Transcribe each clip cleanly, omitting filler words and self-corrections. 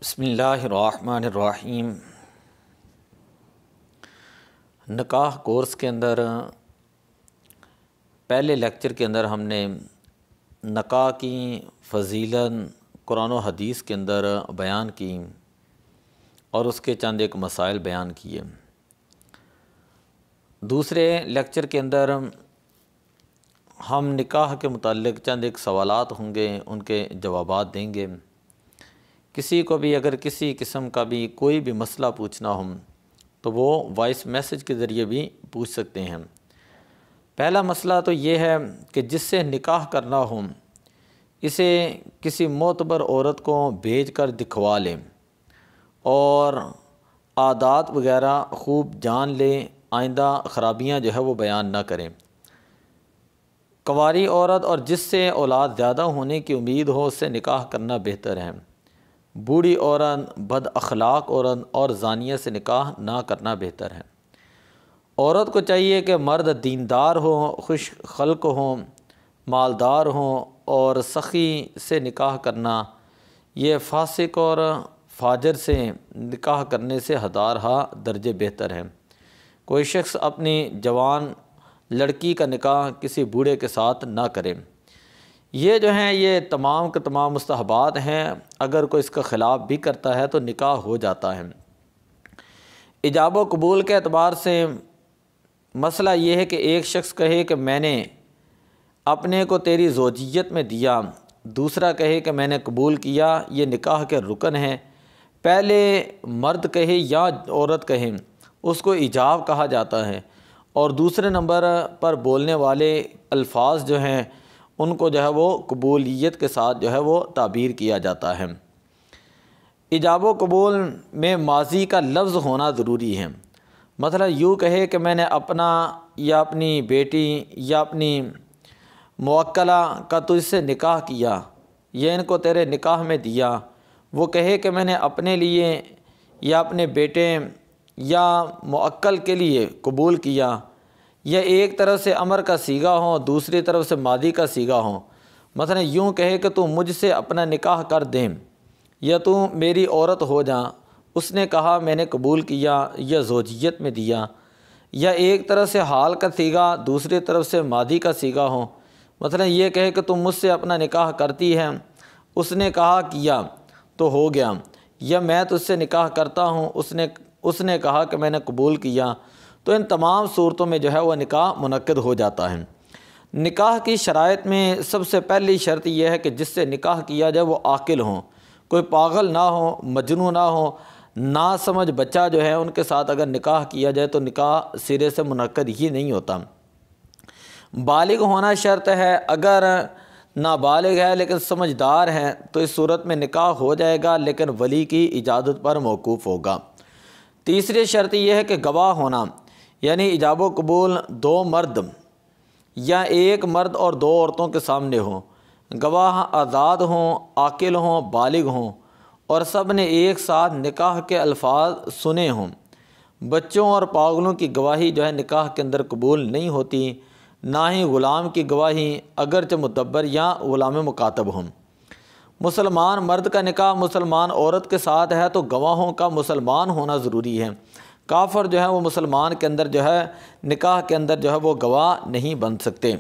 بسم اللہ الرحمن الرحیم۔ نکاح کورس کے اندر پہلے لیکچر کے اندر ہم نے نکاح کی فضیلت قرآن و حدیث کے اندر بیان کی اور اس کے چند ایک مسائل بیان کیے۔ دوسرے لیکچر کے اندر ہم نکاح کے متعلق چند ایک سوالات ہوں گے، ان کے جوابات دیں گے۔ کسی کو بھی اگر کسی قسم کا بھی کوئی بھی مسئلہ پوچھنا ہو تو وہ وائس میسج کے ذریعے بھی پوچھ سکتے ہیں۔ پہلا مسئلہ تو یہ ہے کہ جس سے نکاح کرنا ہو اسے کسی معتبر عورت کو بھیج کر دکھوا لیں اور عادات وغیرہ خوب جان لیں، آئندہ خرابیاں جو ہے وہ بیان نہ کریں۔ کنواری عورت اور جس سے اولاد زیادہ ہونے کی امید ہو اس سے نکاح کرنا بہتر ہے۔ بوڑھی عورت، بد اخلاق عورت اور زانیہ سے نکاح نہ کرنا بہتر ہے۔ عورت کو چاہیے کہ مرد دیندار ہو، خوش خلق ہوں، مالدار ہوں اور سخی سے نکاح کرنا یہ فاسق اور فاجر سے نکاح کرنے سے ہزارہا درجے بہتر ہے۔ کوئی شخص اپنی جوان لڑکی کا نکاح کسی بوڑھے کے ساتھ نہ کرے۔ یہ جو ہیں یہ تمام کے تمام مستحبات ہیں، اگر کوئی اس کا خلاف بھی کرتا ہے تو نکاح ہو جاتا ہے۔ ایجاب و قبول کے اعتبار سے مسئلہ یہ ہے کہ ایک شخص کہے کہ میں نے اپنے کو تیری زوجیت میں دیا، دوسرا کہے کہ میں نے قبول کیا، یہ نکاح کے رکن ہیں۔ پہلے مرد کہے یا عورت کہیں اس کو ایجاب کہا جاتا ہے، اور دوسرے نمبر پر بولنے والے الفاظ جو ہیں ان کو جو ہے وہ قبولیت کے ساتھ جو ہے وہ تعبیر کیا جاتا ہے۔ ایجاب و قبول میں ماضی کا لفظ ہونا ضروری ہے۔ مثلا یوں کہے کہ میں نے اپنا یا اپنی بیٹی یا اپنی موکلہ کا تجھ سے نکاح کیا، یہ ان کو تیرے نکاح میں دیا۔ وہ کہے کہ میں نے اپنے لیے یا اپنے بیٹے یا موکل کے لیے قبول کیا، یا ایک طرف سے امر کا صیغہ ہو دوسری طرف سے ماضی کا صیغہ ہو۔ مثلا یوں کہے کہ تو مجھ سے اپنا نکاح کر دیں یا تو میری عورت ہو جا، اس نے کہا میں نے قبول کیا یا زوجیت میں دیا، یا ایک طرف سے حال کا صیغہ دوسری طرف سے ماضی کا صیغہ ہو۔ مثلا یہ کہے کہ تم مجھ سے اپنا نکاح کرتی ہے، اس نے کہا کیا تو ہو گیا، یا میں تجھ سے نکاح کرتا ہوں، اس نے کہا کہ میں نے قبول کیا، تو ان تمام صورتوں میں جو ہے وہ نکاح منعقد ہو جاتا ہے۔ نکاح کی شرائط میں سب سے پہلی شرط یہ ہے کہ جس سے نکاح کیا جائے وہ عاقل ہوں، کوئی پاگل نہ ہو، مجنون نہ ہو، نا سمجھ بچہ جو ہے ان کے ساتھ اگر نکاح کیا جائے تو نکاح سرے سے منعقد ہی نہیں ہوتا۔ بالغ ہونا شرط ہے، اگر نابالغ ہے لیکن سمجھدار ہے تو اس صورت میں نکاح ہو جائے گا، لیکن ولی کی اجازت پر موقوف ہوگا۔ تیسری شرط یہ ہے کہ گواہ ہونا، یعنی ایجاب و قبول دو مرد یا ایک مرد اور دو عورتوں کے سامنے ہوں، گواہ آزاد ہوں، عاقل ہوں، بالغ ہوں، اور سب نے ایک ساتھ نکاح کے الفاظ سنے ہوں۔ بچوں اور پاگلوں کی گواہی جو ہے نکاح کے اندر قبول نہیں ہوتی، نہ ہی غلام کی گواہی اگرچہ مدبر یا غلام مکاتب ہوں۔ مسلمان مرد کا نکاح مسلمان عورت کے ساتھ ہے تو گواہوں کا مسلمان ہونا ضروری ہے۔ کافر جو ہے وہ مسلمان کے اندر جو ہے نکاح کے اندر جو ہے وہ گواہ نہیں بن سکتے۔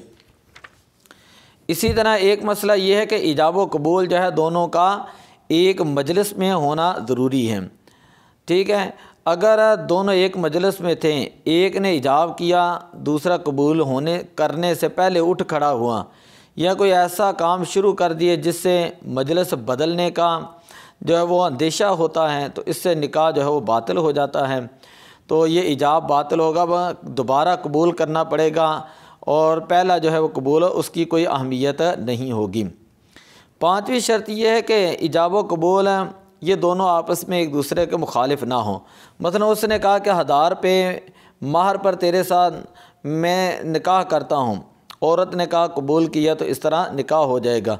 اسی طرح ایک مسئلہ یہ ہے کہ ایجاب و قبول جو ہے دونوں کا ایک مجلس میں ہونا ضروری ہے۔ ٹھیک ہے، اگر دونوں ایک مجلس میں تھے، ایک نے ایجاب کیا دوسرا قبول کرنے سے پہلے اٹھ کھڑا ہوا، یا کوئی ایسا کام شروع کر دیے جس سے مجلس بدلنے کا جو ہے وہ اندیشہ ہوتا ہے تو اس سے نکاح جو ہے وہ باطل ہو جاتا ہے، تو یہ ایجاب باطل ہوگا، وہ دوبارہ قبول کرنا پڑے گا، اور پہلا جو ہے وہ قبول اس کی کوئی اہمیت نہیں ہوگی۔ پانچویں شرط یہ ہے کہ ایجاب و قبول یہ دونوں آپس میں ایک دوسرے کے مخالف نہ ہوں۔ مثلا اس نے کہا کہ 1000 روپے مہر پر تیرے ساتھ میں نکاح کرتا ہوں، عورت نے کہا قبول کیا، تو اس طرح نکاح ہو جائے گا۔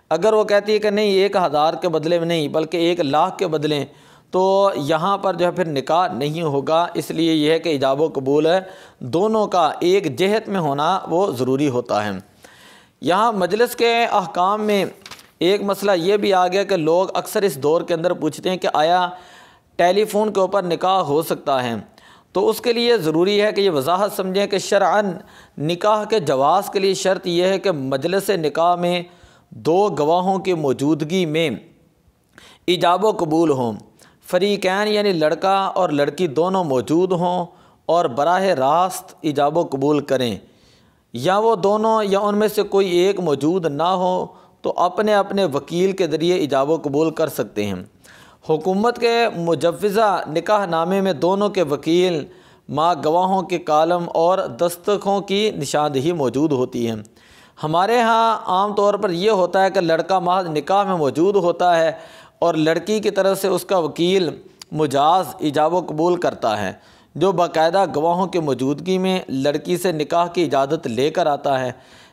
اگر وہ کہتی ہے کہ نہیں 1000 کے بدلے میں نہیں بلکہ 1,00,000 کے بدلے، تو یہاں پر جو ہے پھر نکاح نہیں ہوگا۔ اس لیے یہ ہے کہ ایجاب و قبول ہے دونوں کا ایک جہت میں ہونا وہ ضروری ہوتا ہے۔ یہاں مجلس کے احکام میں ایک مسئلہ یہ بھی آ گیا کہ لوگ اکثر اس دور کے اندر پوچھتے ہیں کہ آیا ٹیلی فون کے اوپر نکاح ہو سکتا ہے؟ تو اس کے لیے ضروری ہے کہ یہ وضاحت سمجھیں کہ شرعاً نکاح کے جواز کے لیے شرط یہ ہے کہ مجلس نکاح میں دو گواہوں کی موجودگی میں ایجاب و قبول ہوں، فریقین یعنی لڑکا اور لڑکی دونوں موجود ہوں اور براہ راست ایجاب و قبول کریں، یا وہ دونوں یا ان میں سے کوئی ایک موجود نہ ہو تو اپنے اپنے وکیل کے ذریعے ایجاب و قبول کر سکتے ہیں۔ حکومت کے مجوزہ نکاح نامے میں دونوں کے وکیل مع گواہوں کے کالم اور دستخطوں کی نشاندہی موجود ہوتی ہے۔ ہمارے ہاں عام طور پر یہ ہوتا ہے کہ لڑکا محض نکاح میں موجود ہوتا ہے اور لڑکی کی طرف سے اس کا وکیل مجاز ایجاب و قبول کرتا ہے، جو باقاعدہ گواہوں کی موجودگی میں لڑکی سے نکاح کی اجازت لے کر آتا ہے۔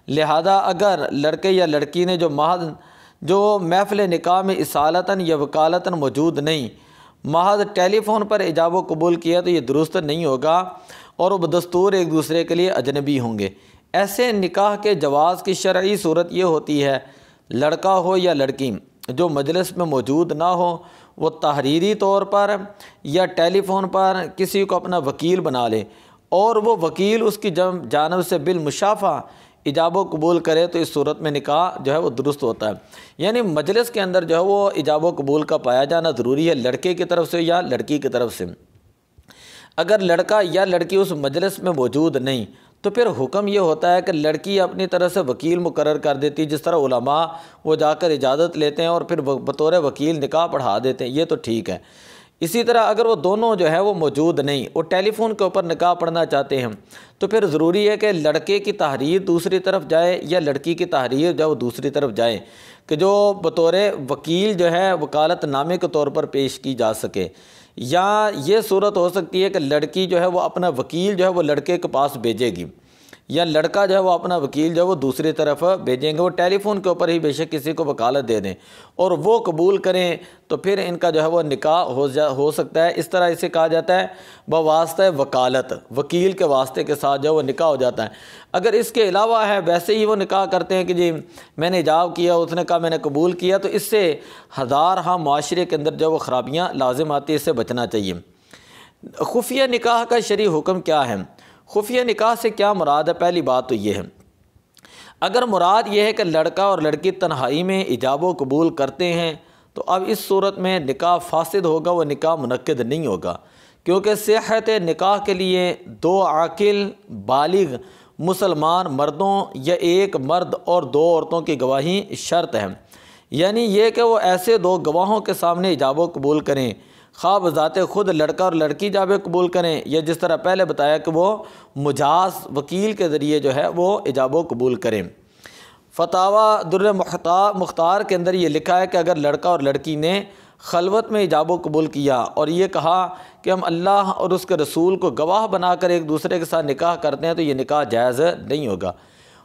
لہذا اگر لڑکے یا لڑکی نے جو محفل نکاح میں اصالتاً یا وکالتاً موجود نہیں، محض ٹیلی فون پر ایجاب و قبول کیا تو یہ درست نہیں ہوگا اور وہ بدستور ایک دوسرے کے لیے اجنبی ہوں گے۔ ایسے نکاح کے جواز کی شرعی صورت یہ ہوتی ہے، لڑکا ہو یا لڑکی جو مجلس میں موجود نہ ہو، وہ تحریری طور پر یا ٹیلی فون پر کسی کو اپنا وکیل بنا لے اور وہ وکیل اس کی جانب سے بالمشافہ ایجاب و قبول کرے، تو اس صورت میں نکاح جو ہے وہ درست ہوتا ہے۔ یعنی مجلس کے اندر جو ہے وہ ایجاب و قبول کا پایا جانا ضروری ہے، لڑکے کی طرف سے یا لڑکی کی طرف سے۔ اگر لڑکا یا لڑکی اس مجلس میں موجود نہیں تو پھر حکم یہ ہوتا ہے کہ لڑکی اپنی طرف سے وکیل مقرر کر دیتی، جس طرح علماء وہ جا کر اجازت لیتے ہیں اور پھر بطور وکیل نکاح پڑھا دیتے ہیں، یہ تو ٹھیک ہے۔ اسی طرح اگر وہ دونوں جو ہے وہ موجود نہیں، وہ ٹیلی فون کے اوپر نکاح پڑھنا چاہتے ہیں، تو پھر ضروری ہے کہ لڑکے کی تحریر دوسری طرف جائے یا لڑکی کی تحریر جو ہے وہ دوسری طرف جائے، کہ جو بطور وکیل جو ہے وکالت نامے کے طور پر پیش کی جا سکے۔ یا یہ صورت ہو سکتی ہے کہ لڑکی جو ہے وہ اپنا وکیل جو ہے وہ لڑکے کے پاس بھیجے گی، یا لڑکا جو ہے وہ اپنا وکیل جو ہے وہ دوسری طرف بھیجیں گے، وہ ٹیلی فون کے اوپر ہی بے شک کسی کو وکالت دے دیں اور وہ قبول کریں تو پھر ان کا جو ہے وہ نکاح ہو سکتا ہے۔ اس طرح اسے کہا جاتا ہے بواسطہ وکالت، وکیل کے واسطے کے ساتھ جو ہے وہ نکاح ہو جاتا ہے۔ اگر اس کے علاوہ ہے ویسے ہی وہ نکاح کرتے ہیں کہ جی میں نے ایجاب کیا، اس نے کہا میں نے قبول کیا، تو اس سے ہزارہا معاشرے کے اندر جو وہ خرابیاں لازم آتی ہیں، اس سے بچنا چاہیے۔ خفیہ نکاح کا شرعی حکم کیا ہے؟ خفیہ نکاح سے کیا مراد ہے؟ پہلی بات تو یہ ہے، اگر مراد یہ ہے کہ لڑکا اور لڑکی تنہائی میں ایجاب و قبول کرتے ہیں تو اب اس صورت میں نکاح فاسد ہوگا، وہ نکاح منعقد نہیں ہوگا، کیونکہ صحت نکاح کے لیے دو عاقل بالغ مسلمان مردوں یا ایک مرد اور دو عورتوں کی گواہی شرط ہے۔ یعنی یہ کہ وہ ایسے دو گواہوں کے سامنے ایجاب و قبول کریں، خواہ بذات خود لڑکا اور لڑکی ایجاب قبول کریں یا جس طرح پہلے بتایا کہ وہ مجاز وکیل کے ذریعے جو ہے وہ ایجاب و قبول کریں۔ فتاوی در مختار کے اندر یہ لکھا ہے کہ اگر لڑکا اور لڑکی نے خلوت میں ایجاب و قبول کیا اور یہ کہا کہ ہم اللہ اور اس کے رسول کو گواہ بنا کر ایک دوسرے کے ساتھ نکاح کرتے ہیں، تو یہ نکاح جائز نہیں ہوگا۔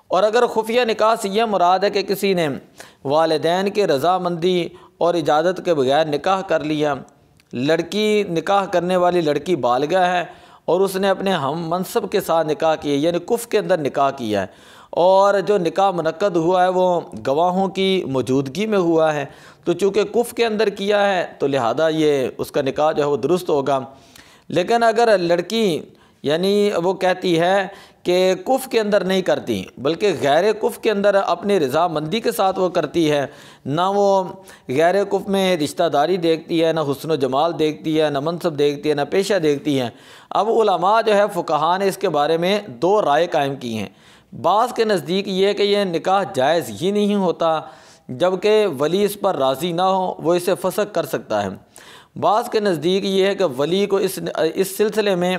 اور اگر خفیہ نکاح سے یہ مراد ہے کہ کسی نے والدین کی رضامندی اور اجازت کے بغیر نکاح کر لیا، لڑکی نکاح کرنے والی لڑکی بالغہ ہے اور اس نے اپنے ہم منصب کے ساتھ نکاح کیا، یعنی کفر کے اندر نکاح کیا ہے، اور جو نکاح منعقد ہوا ہے وہ گواہوں کی موجودگی میں ہوا ہے، تو چونکہ کفر کے اندر کیا ہے تو لہذا یہ اس کا نکاح جو ہے وہ درست ہوگا۔ لیکن اگر لڑکی یعنی وہ کہتی ہے کہ کفر کے اندر نہیں کرتی بلکہ غیر کفر کے اندر اپنی رضامندی کے ساتھ وہ کرتی ہے، نہ وہ غیر کفر میں رشتہ داری دیکھتی ہے، نہ حسن و جمال دیکھتی ہے، نہ منصب دیکھتی ہے، نہ پیشہ دیکھتی ہے، اب علماء جو ہے فقہاء نے اس کے بارے میں دو رائے قائم کی ہیں۔ بعض کے نزدیک یہ کہ یہ نکاح جائز ہی نہیں ہوتا، جبکہ ولی اس پر راضی نہ ہو وہ اسے فسخ کر سکتا ہے۔ بعض کے نزدیک یہ ہے کہ ولی کو اس سلسلے میں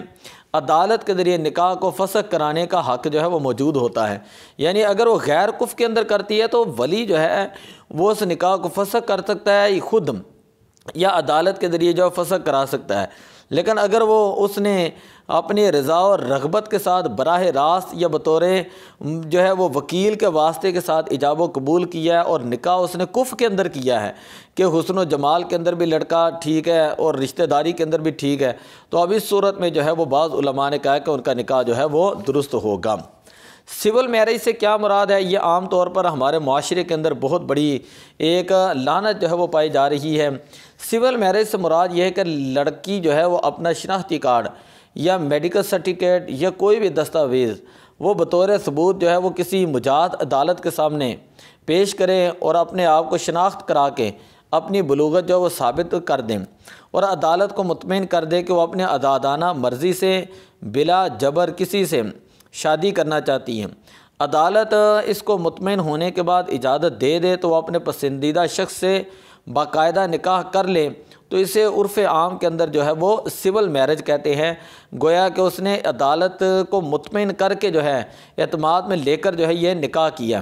عدالت کے ذریعے نکاح کو فسخ کرانے کا حق جو ہے وہ موجود ہوتا ہے، یعنی اگر وہ غیر کفر کے اندر کرتی ہے تو ولی جو ہے وہ اس نکاح کو فسخ کر سکتا ہے خود یا عدالت کے ذریعے جو ہے فسخ کرا سکتا ہے۔ لیکن اگر وہ اس نے اپنی رضا اور رغبت کے ساتھ براہ راست یا بطور جو ہے وہ وکیل کے واسطے کے ساتھ ایجاب و قبول کیا ہے اور نکاح اس نے کفر کے اندر کیا ہے کہ حسن و جمال کے اندر بھی لڑکا ٹھیک ہے اور رشتہ داری کے اندر بھی ٹھیک ہے، تو اب اس صورت میں جو ہے وہ بعض علماء نے کہا کہ ان کا نکاح جو ہے وہ درست ہوگا۔ سول میرج سے کیا مراد ہے؟ یہ عام طور پر ہمارے معاشرے کے اندر بہت بڑی ایک لعنت جو ہے وہ پائی جا رہی ہے۔ سول میرج سے مراد یہ ہے کہ لڑکی جو ہے وہ اپنا شناختی کارڈ یا میڈیکل سرٹیفکیٹ یا کوئی بھی دستاویز وہ بطور ثبوت جو ہے وہ کسی مجاز عدالت کے سامنے پیش کریں اور اپنے آپ کو شناخت کرا کے اپنی بلوغت جو ہے وہ ثابت کر دیں اور عدالت کو مطمئن کر دے کہ وہ اپنے آزادانہ مرضی سے بلا جبر کسی سے شادی کرنا چاہتی ہیں۔ عدالت اس کو مطمئن ہونے کے بعد اجازت دے دے تو وہ اپنے پسندیدہ شخص سے باقاعدہ نکاح کر لے تو اسے عرف عام کے اندر جو ہے وہ سول میرج کہتے ہیں۔ گویا کہ اس نے عدالت کو مطمئن کر کے جو ہے اعتماد میں لے کر جو ہے یہ نکاح کیا۔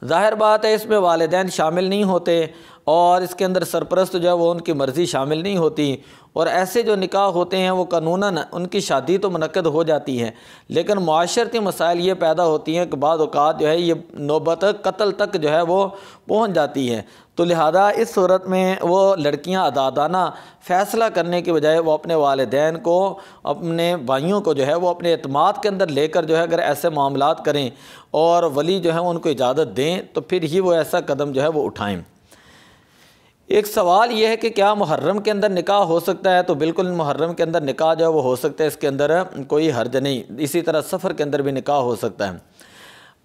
ظاہر بات ہے اس میں والدین شامل نہیں ہوتے اور اس کے اندر سرپرست جو ہے وہ ان کی مرضی شامل نہیں ہوتی، اور ایسے جو نکاح ہوتے ہیں وہ قانوناً ان کی شادی تو منعقد ہو جاتی ہے، لیکن معاشرتی مسائل یہ پیدا ہوتی ہیں کہ بعض اوقات جو ہے یہ نوبت قتل تک جو ہے وہ پہنچ جاتی ہے۔ تو لہذا اس صورت میں وہ لڑکیاں آزادانہ فیصلہ کرنے کے بجائے وہ اپنے والدین کو، اپنے بھائیوں کو جو ہے وہ اپنے اعتماد کے اندر لے کر جو ہے اگر ایسے معاملات کریں اور ولی جو ہے ان کو اجازت دیں تو پھر ہی وہ ایسا قدم جو ہے وہ اٹھائیں۔ ایک سوال یہ ہے کہ کیا محرم کے اندر نکاح ہو سکتا ہے؟ تو بالکل محرم کے اندر نکاح جو ہے وہ ہو سکتا ہے، اس کے اندر کوئی حرج نہیں۔ اسی طرح سفر کے اندر بھی نکاح ہو سکتا ہے۔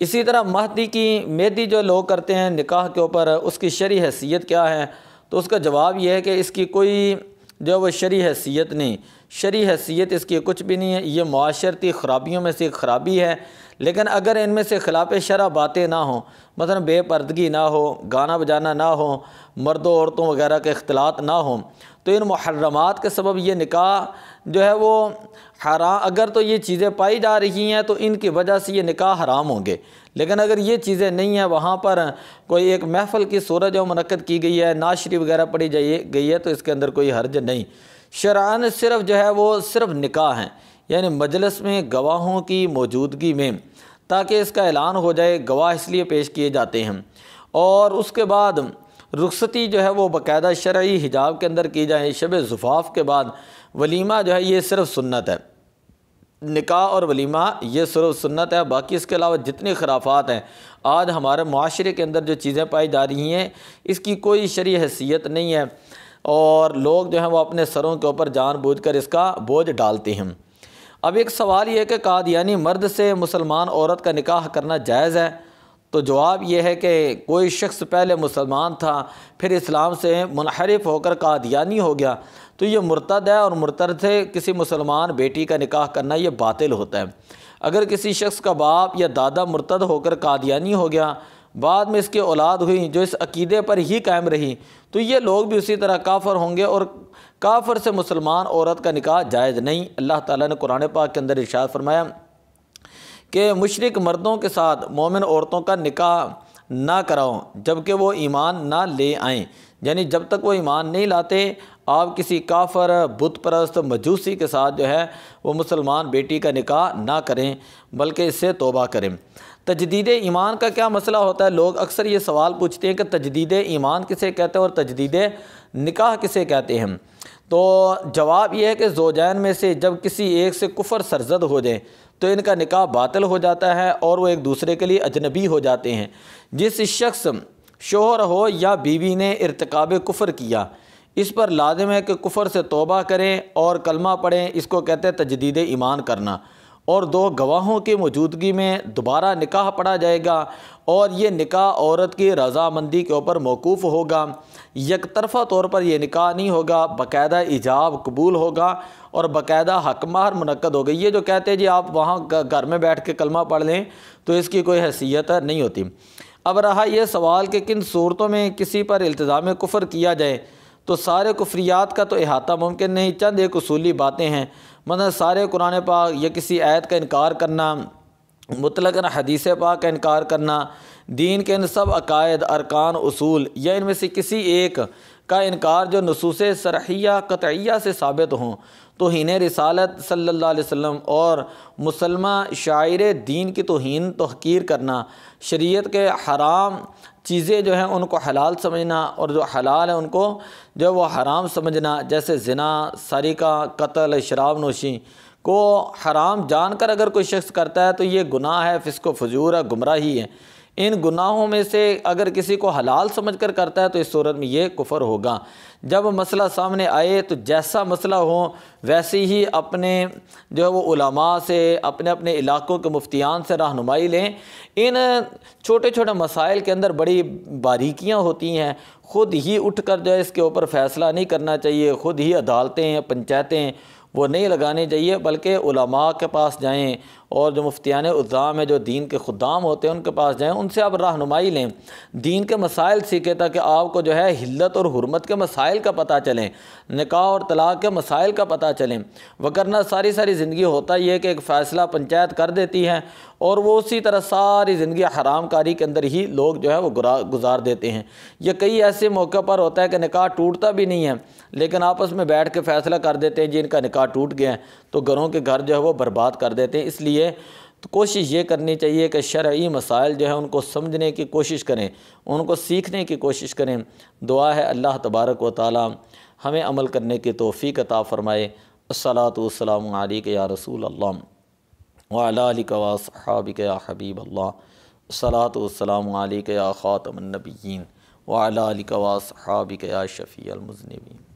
اسی طرح مہندی جو لوگ کرتے ہیں نکاح کے اوپر، اس کی شرعی حیثیت کیا ہے؟ تو اس کا جواب یہ ہے کہ اس کی کوئی جو وہ شرعی حیثیت نہیں، شرعی حیثیت اس کی کچھ بھی نہیں ہے۔ یہ معاشرتی خرابیوں میں سے ایک خرابی ہے، لیکن اگر ان میں سے خلاف شرع باتیں نہ ہوں، مثلا بے پردگی نہ ہو، گانا بجانا نہ ہو، مردوں عورتوں وغیرہ کے اختلاط نہ ہوں، تو ان محرمات کے سبب یہ نکاح جو ہے وہ حرام، اگر تو یہ چیزیں پائی جا رہی ہیں تو ان کی وجہ سے یہ نکاح حرام ہوں گے، لیکن اگر یہ چیزیں نہیں ہیں، وہاں پر کوئی ایک محفل کی صورت جو منعقد کی گئی ہے، نعت شریف وغیرہ پڑھی گئی ہے، تو اس کے اندر کوئی حرج نہیں۔ شرعاً صرف جو ہے وہ صرف نکاح ہیں، یعنی مجلس میں گواہوں کی موجودگی میں، تاکہ اس کا اعلان ہو جائے، گواہ اس لیے پیش کیے جاتے ہیں، اور اس کے بعد رخصتی جو ہے وہ باقاعدہ شرعی حجاب کے اندر کی جائے۔ شب زفاف کے بعد ولیمہ جو ہے یہ صرف سنت ہے، نکاح اور ولیمہ یہ صرف سنت ہے، باقی اس کے علاوہ جتنی خرافات ہیں آج ہمارے معاشرے کے اندر جو چیزیں پائی جا رہی ہیں اس کی کوئی شرعی حیثیت نہیں ہے، اور لوگ جو ہیں وہ اپنے سروں کے اوپر جان بوجھ کر اس کا بوجھ ڈالتے ہیں۔ اب ایک سوال یہ ہے کہ قادیانی مرد سے مسلمان عورت کا نکاح کرنا جائز ہے؟ تو جواب یہ ہے کہ کوئی شخص پہلے مسلمان تھا پھر اسلام سے منحرف ہو کر قادیانی ہو گیا تو یہ مرتد ہے، اور مرتد سے کسی مسلمان بیٹی کا نکاح کرنا یہ باطل ہوتا ہے۔ اگر کسی شخص کا باپ یا دادا مرتد ہو کر قادیانی ہو گیا، بعد میں اس کی اولاد ہوئی جو اس عقیدے پر ہی قائم رہی، تو یہ لوگ بھی اسی طرح کافر ہوں گے، اور کافر سے مسلمان عورت کا نکاح جائز نہیں۔ اللہ تعالیٰ نے قرآن پاک کے اندر ارشاد فرمایا کہ مشرک مردوں کے ساتھ مومن عورتوں کا نکاح نہ کراؤ جب کہ وہ ایمان نہ لے آئیں، یعنی جب تک وہ ایمان نہیں لاتے آپ کسی کافر، بت پرست، مجوسی کے ساتھ جو ہے وہ مسلمان بیٹی کا نکاح نہ کریں بلکہ اس سے توبہ کریں۔ تجدید ایمان کا کیا مسئلہ ہوتا ہے؟ لوگ اکثر یہ سوال پوچھتے ہیں کہ تجدید ایمان کسے کہتے ہیں اور تجدید نکاح کسے کہتے ہیں؟ تو جواب یہ ہے کہ زوجین میں سے جب کسی ایک سے کفر سرزد ہو جائے تو ان کا نکاح باطل ہو جاتا ہے اور وہ ایک دوسرے کے لیے اجنبی ہو جاتے ہیں۔ جس شخص شوہر ہو یا بیوی نے ارتکاب کفر کیا، اس پر لازم ہے کہ کفر سے توبہ کریں اور کلمہ پڑھیں، اس کو کہتے ہیں تجدید ایمان کرنا، اور دو گواہوں کی موجودگی میں دوبارہ نکاح پڑھا جائے گا، اور یہ نکاح عورت کی رضامندی کے اوپر موقوف ہوگا، یک طرفہ طور پر یہ نکاح نہیں ہوگا، باقاعدہ ایجاب قبول ہوگا اور باقاعدہ حق مہر منعقد ہوگا۔ یہ جو کہتے ہیں جی آپ وہاں گھر میں بیٹھ کے کلمہ پڑھ لیں تو اس کی کوئی حیثیت نہیں ہوتی۔ اب رہا یہ سوال کہ کن صورتوں میں کسی پر التزام کفر کیا جائے، تو سارے کفریات کا تو احاطہ ممکن نہیں، چند ایک اصولی باتیں ہیں، مثلا سارے قرآن پاک یا کسی آیت کا انکار کرنا، مطلقاً حدیث پاک کا انکار کرنا، دین کے ان سب عقائد، ارکان، اصول یا ان میں سے کسی ایک کا انکار جو نصوص صریحہ قطعیہ سے ثابت ہوں، توہین رسالت صلی اللہ علیہ وسلم اور مسلمہ شاعر دین کی توہین تحقیر کرنا، شریعت کے حرام چیزیں جو ہیں ان کو حلال سمجھنا اور جو حلال ہیں ان کو جو وہ حرام سمجھنا، جیسے زنا، سرقہ، قتل، شراب نوشی، کو حرام جان کر اگر کوئی شخص کرتا ہے تو یہ گناہ ہے، فسق و فجور ہے، گمراہی ہے۔ ان گناہوں میں سے اگر کسی کو حلال سمجھ کر کرتا ہے تو اس صورت میں یہ کفر ہوگا۔ جب مسئلہ سامنے آئے تو جیسا مسئلہ ہو ویسے ہی اپنے جو ہے وہ علماء سے، اپنے اپنے علاقوں کے مفتیان سے رہنمائی لیں۔ ان چھوٹے چھوٹے مسائل کے اندر بڑی باریکیاں ہوتی ہیں، خود ہی اٹھ کر جو ہے اس کے اوپر فیصلہ نہیں کرنا چاہیے، خود ہی عدالتیں، پنچایتیں وہ نہیں لگانی چاہیے، بلکہ علماء کے پاس جائیں، اور جو مفتیان اعظام ہیں، جو دین کے خدام ہوتے ہیں، ان کے پاس جائیں، ان سے آپ رہنمائی لیں، دین کے مسائل سیکھیں، تاکہ آپ کو جو ہے حلت اور حرمت کے مسائل کا پتہ چلیں، نکاح اور طلاق کے مسائل کا پتہ چلیں۔ وگرنہ ساری زندگی ہوتا یہ کہ ایک فیصلہ پنچایت کر دیتی ہے اور وہ اسی طرح ساری زندگی حرام کاری کے اندر ہی لوگ جو ہے وہ گزار دیتے ہیں۔ یہ کئی ایسے موقع پر ہوتا ہے کہ نکاح ٹوٹتا بھی نہیں ہے، لیکن آپس میں بیٹھ کے فیصلہ کر دیتے ہیں جن کا نکاح ٹوٹ گیا ہے، تو گھروں کے گھر جو ہے وہ برباد کر دیتے ہیں۔ اس لیے تو کوشش یہ کرنی چاہیے کہ شرعی مسائل جو ہیں ان کو سمجھنے کی کوشش کریں، ان کو سیکھنے کی کوشش کریں۔ دعا ہے اللہ تبارک و تعالی ہمیں عمل کرنے کی توفیق عطا فرمائے۔ الصلاۃ والسلام علیک یا رسول اللہ وعلی آلک واصحابک یا حبیب اللہ۔ الصلاۃ والسلام علیک یا خاتم النبیین وعلی آلک واصحابک یا شفیع المذنبین۔